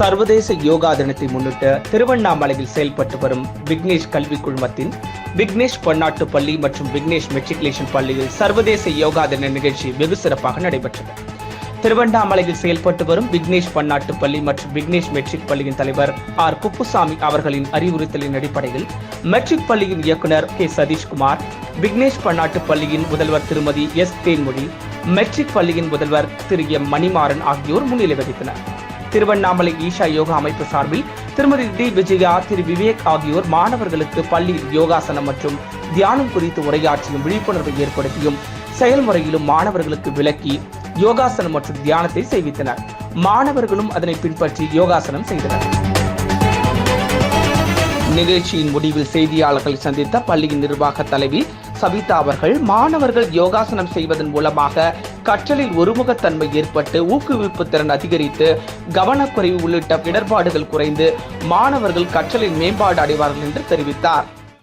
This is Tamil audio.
சர்வதேச யோகா தினத்தை முன்னிட்டு திருவண்ணாமலையில் செயல்பட்டு வரும் விக்னேஷ் கல்வி குழுமத்தின் விக்னேஷ் பன்னாட்டு பள்ளி மற்றும் விக்னேஷ் மெட்ரிகுலேஷன் பள்ளியில் சர்வதேச யோகா தின நிகழ்ச்சி வெகு சிறப்பாக நடைபெற்றது. திருவண்ணாமலையில் செயல்பட்டு வரும் விக்னேஷ் பன்னாட்டு பள்ளி மற்றும் விக்னேஷ் மெட்ரிக் பள்ளியின் தலைவர் ஆர் குப்புசாமி அவர்களின் அறிவுறுத்தலின் அடிப்படையில் மெட்ரிக் பள்ளியின் இயக்குனர் கே சதீஷ்குமார், விக்னேஷ் பன்னாட்டு பள்ளியின் முதல்வர் திருமதி எஸ் தேன்மொழி, மெட்ரிக் பள்ளியின் முதல்வர் திரு எம் மணிமாறன் ஆகியோர் முன்னிலை வகித்தனர். திருவண்ணாமலை ஈஷா யோகா அமைப்பு சார்பில் திருமதி டி விஜயா, திரு விவேக் ஆகியோர் மாணவர்களுக்கு பள்ளியில் யோகாசனம் மற்றும் தியானம் குறித்து உரையாற்றியும் விழிப்புணர்வை ஏற்படுத்தியும் செயல்முறையிலும் மாணவர்களுக்கு விளக்கி யோகாசனம் மற்றும் தியானத்தை செய்வித்தனர். மாணவர்களும் அதனை பின்பற்றி யோகாசனம் செய்தனர். நிகழ்ச்சியின் முடிவில் செய்தியாளர்களை சந்தித்த பள்ளியின் நிர்வாக தலைவி சபிதா அவர்கள், மாணவர்கள் யோகாசனம் செய்வதன் மூலமாக கற்றலில் ஒருமுகத்தன்மை ஏற்பட்டு ஊக்குவிப்பு திறன் அதிகரித்து கவனக்குறைவு உள்ளிட்ட இடர்பாடுகள் குறைந்து மாணவர்கள் கற்றலில் மேம்பாடு அடைவார்கள் என்று தெரிவித்தார்.